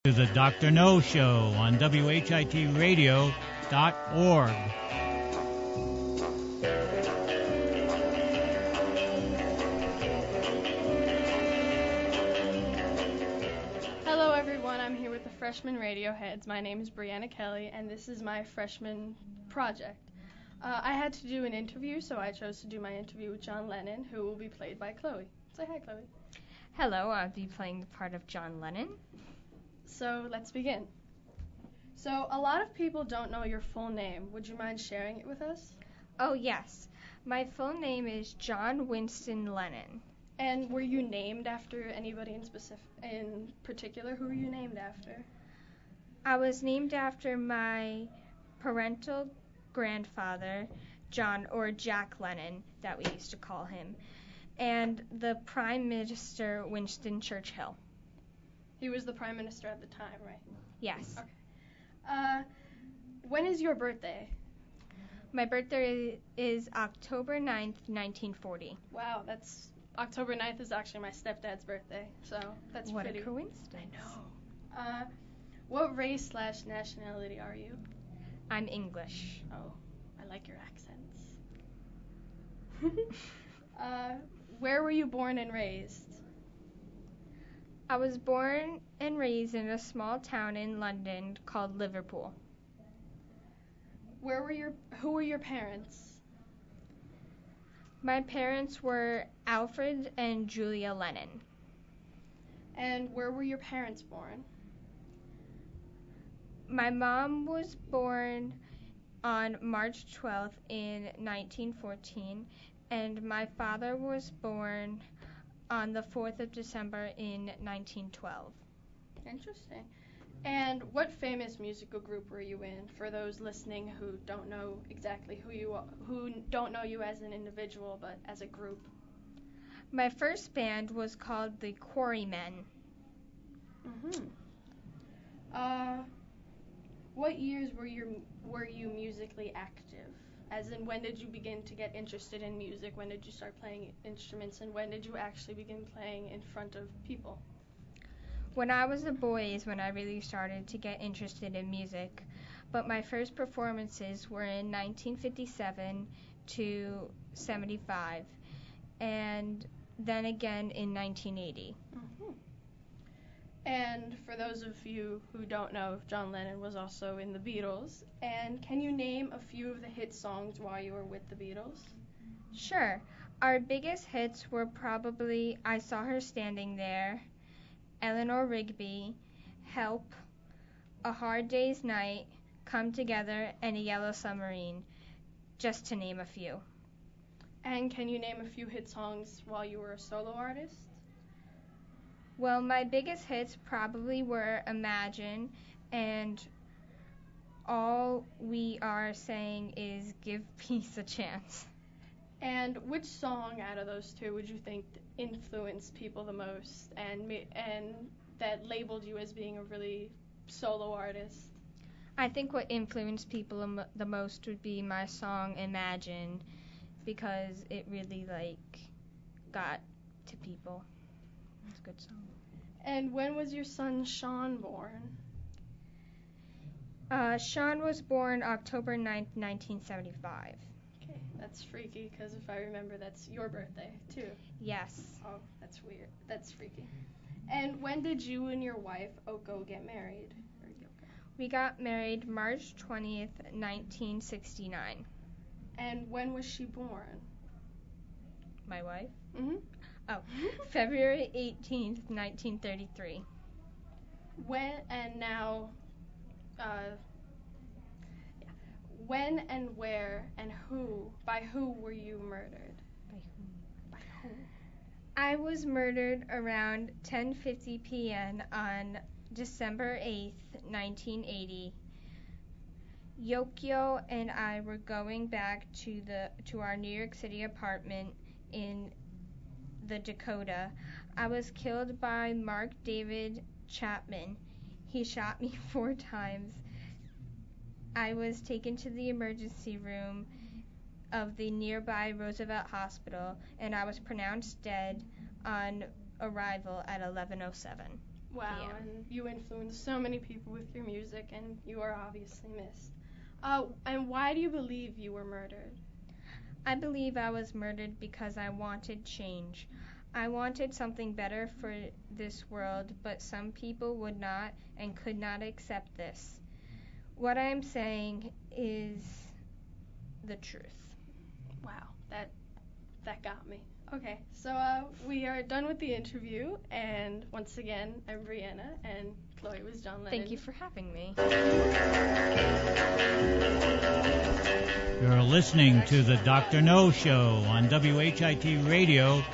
To the Dr. No Show on WHIT Radio.org. Hello everyone, I'm here with the Freshman Radioheads. My name is Brianna Kelly, and this is my freshman project. I had to do an interview, so I chose to do my interview with John Lennon, who will be played by Chloe. Say hi, Chloe. Hello, I'll be playing the part of John Lennon. So let's begin. So a lot of people don't know your full name. Would you mind sharing it with us? Oh, yes. My full name is John Winston Lennon. And were you named after anybody in particular? Who were you named after? I was named after my parental grandfather, John, or Jack Lennon, that we used to call him, and the Prime Minister Winston Churchill. He was the Prime Minister at the time, right? Yes. Okay. When is your birthday? My birthday is October 9th, 1940. Wow, October 9th is actually my stepdad's birthday, so that's what pretty... a coincidence. I know. What race/nationality are you? I'm English. Oh, I like your accents. Where were you born and raised? I was born and raised in a small town in London called Liverpool. Who were your parents? My parents were Alfred and Julia Lennon. And where were your parents born? My mom was born on March 12th in 1914, and my father was born on the 4th of December in 1912. Interesting. And what famous musical group were you in? For those listening who don't know exactly who you are, who don't know you as an individual, but as a group. My first band was called the Quarrymen. What years were you musically active? As in, when did you begin to get interested in music? When did you start playing instruments? And when did you actually begin playing in front of people? When I was a boy is when I really started to get interested in music. But my first performances were in 1957 to 75, and then again in 1980. And for those of you who don't know, John Lennon was also in the Beatles. And can you name a few of the hit songs while you were with the Beatles? Sure. Our biggest hits were probably I Saw Her Standing There, Eleanor Rigby, Help, A Hard Day's Night, Come Together, and A Yellow Submarine, just to name a few. And can you name a few hit songs while you were a solo artist? Well, my biggest hits probably were Imagine and All We Are Saying Is Give Peace a Chance. And which song out of those two would you think influenced people the most and that labeled you as being a really solo artist? I think what influenced people the most would be my song Imagine, because it really got to people. It's a good song. And when was your son Sean born? Sean was born October 9th, 1975. Okay, that's freaky, because if I remember, that's your birthday, too. Yes. Oh, that's weird. That's freaky. And when did you and your wife, Oko, get married? We got married March 20th, 1969. And when was she born? My wife? Mm-hmm. Oh, February 18th, 1933. When and where and by who were you murdered? By who? I was murdered around 10:50 p.m. on December 8th, 1980. Yokio and I were going back to our New York City apartment in the Dakota. I was killed by Mark David Chapman. He shot me 4 times. I was taken to the emergency room of the nearby Roosevelt Hospital, and I was pronounced dead on arrival at 11:07. Wow, Yeah. and you influenced so many people with your music, and you are obviously missed. And why do you believe you were murdered? I believe I was murdered because I wanted change. I wanted something better for this world, but some people would not and could not accept this. What I am saying is the truth. Wow, that got me. Okay, so we are done with the interview, and once again, I'm Brianna, and Chloe was John Lennon. Thank you for having me. You're listening to the Dr. No Show on WHIT Radio.org.